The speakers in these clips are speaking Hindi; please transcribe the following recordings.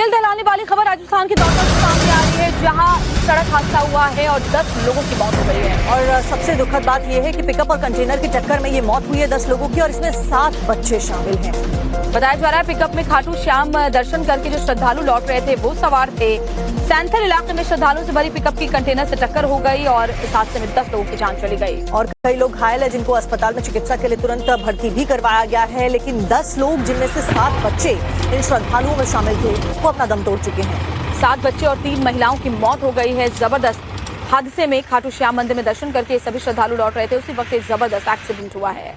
दिल दहलाने वाली खबर राजस्थान के दौसा से सामने आ रही है, जहां सड़क हादसा हुआ है और 10 लोगों की मौत हो गई है। और सबसे दुखद बात यह है कि पिकअप और कंटेनर की टक्कर में ये मौत हुई है 10 लोगों की, और इसमें 7 बच्चे शामिल हैं। बताया जा रहा है पिकअप में खाटू श्याम दर्शन करके जो श्रद्धालु लौट रहे थे वो सवार थे। सैंथल इलाके में श्रद्धालुओं से भरी पिकअप की कंटेनर से टक्कर हो गई और इस हादसे में 10 लोगों की जान चली गई और कई लोग घायल है, जिनको अस्पताल में चिकित्सा के लिए तुरंत भर्ती भी करवाया गया है। लेकिन 10 लोग, जिनमें से 7 बच्चे इन श्रद्धालुओं में शामिल थे, वो अपना दम तोड़ चुके हैं। 7 बच्चे और 3 महिलाओं की मौत हो गई है। जबरदस्त हादसे में खाटू श्याम मंदिर में दर्शन करके सभी श्रद्धालु लौट रहे थे, उसी वक्त एक जबरदस्त एक्सीडेंट हुआ है।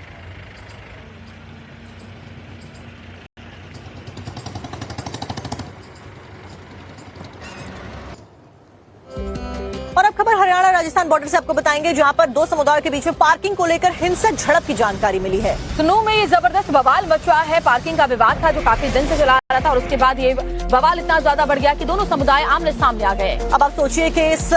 और अब खबर हरियाणा राजस्थान बॉर्डर से आपको बताएंगे, जहां पर 2 समुदायों के बीच में पार्किंग को लेकर हिंसक झड़प की जानकारी मिली है। कुन्नू में ये जबरदस्त बवाल मच रहा है। पार्किंग का विवाद था जो काफी दिन से चला आ रहा था और उसके बाद ये बवाल इतना ज्यादा बढ़ गया कि दोनों समुदाय आमने सामने आ गए। अब आप सोचिए कि इस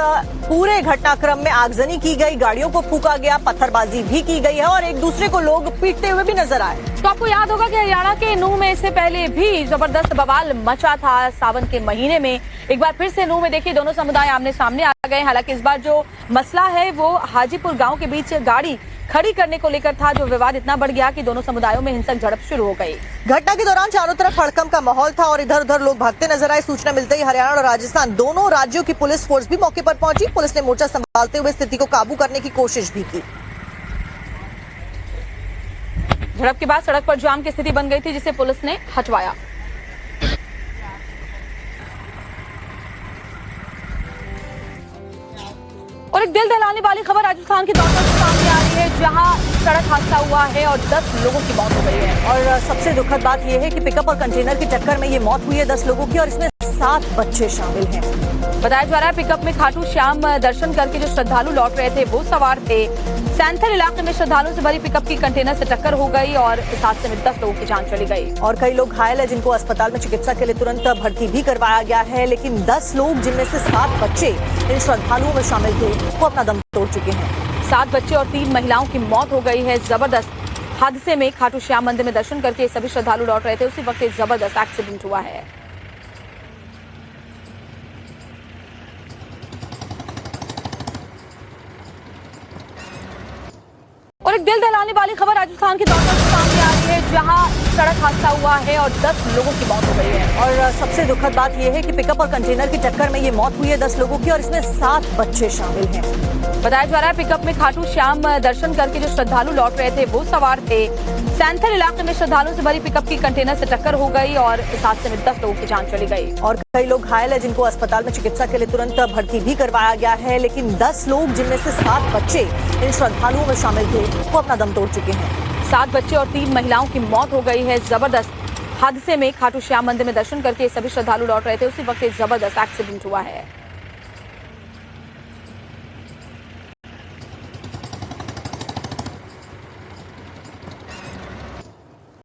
पूरे घटनाक्रम में आगजनी की गई, गाड़ियों को फूका गया, पत्थरबाजी भी की गई है और एक दूसरे को लोग पीटते हुए भी नजर आए। तो आपको याद होगा कि हरियाणा के नूह में इससे पहले भी जबरदस्त बवाल मचा था। सावन के महीने में एक बार फिर से नूह में देखिए दोनों समुदाय आमने सामने आ गए। हालांकि इस बार जो मसला है वो हाजीपुर गांव के बीच गाड़ी खड़ी करने को लेकर था, जो विवाद इतना बढ़ गया कि दोनों समुदायों में हिंसक झड़प शुरू हो गई। घटना के दौरान चारों तरफ हड़कंप का माहौल था और इधर उधर लोग भागते नजर आए। सूचना मिलते ही हरियाणा और राजस्थान दोनों राज्यों की पुलिस फोर्स भी मौके पर पहुंची। पुलिस ने मोर्चा संभालते हुए स्थिति को काबू करने की कोशिश भी की। झड़प के बाद सड़क पर जाम की स्थिति बन गई थी, जिसे पुलिस ने हटवाया। और एक दिल दहलाने वाली खबर राजस्थान के दौसा से सामने आ रही है, जहां सड़क हादसा हुआ है और 10 लोगों की मौत हो गई है। और सबसे दुखद बात यह है कि पिकअप और कंटेनर की टक्कर में ये मौत हुई है 10 लोगों की, और इसमें 7 बच्चे शामिल हैं। बताया जा रहा है पिकअप में खाटू श्याम दर्शन करके जो श्रद्धालु लौट रहे थे वो सवार थे। सैंथल इलाके में श्रद्धालुओं से भरी पिकअप की कंटेनर से टक्कर हो गई और इस हादसे में 10 लोगों की जान चली गई। और कई लोग घायल है, जिनको अस्पताल में चिकित्सा के लिए तुरंत भर्ती भी करवाया गया है। लेकिन 10 लोग, जिनमें से 7 बच्चे इन श्रद्धालुओं में शामिल थे, वो अपना दम तोड़ चुके हैं। 7 बच्चे और 3 महिलाओं की मौत हो गई है। जबरदस्त हादसे में खाटू श्याम मंदिर में दर्शन करके सभी श्रद्धालु लौट रहे थे, उसी वक्त एक जबरदस्त एक्सीडेंट हुआ है। और एक दिल दहलाने वाली खबर राजस्थान के दौसा से सामने आ रही है, जहां सड़क हादसा हुआ है और 10 लोगों की मौत हो गई है। और सबसे दुखद बात यह है कि पिकअप और कंटेनर की टक्कर में ये मौत हुई है 10 लोगों की, और इसमें 7 बच्चे शामिल हैं। बताया जा रहा है पिकअप में खाटू श्याम दर्शन करके जो श्रद्धालु लौट रहे थे वो सवार थे। सैंथल इलाके में श्रद्धालुओं से भरी पिकअप की कंटेनर से टक्कर हो गई और इस हादसे में 10 लोगों की जान चली गई। और कई लोग घायल है, जिनको अस्पताल में चिकित्सा के लिए तुरंत भर्ती भी करवाया गया है। लेकिन 10 लोग, जिनमें से 7 बच्चे इन श्रद्धालुओं में शामिल थे, वो अपना दम तोड़ चुके हैं। 7 बच्चे और 3 महिलाओं की मौत हो गई है। जबरदस्त हादसे में खाटू श्याम मंदिर में दर्शन करके सभी श्रद्धालु लौट रहे थे, उसी वक्त एक जबरदस्त एक्सीडेंट हुआ है।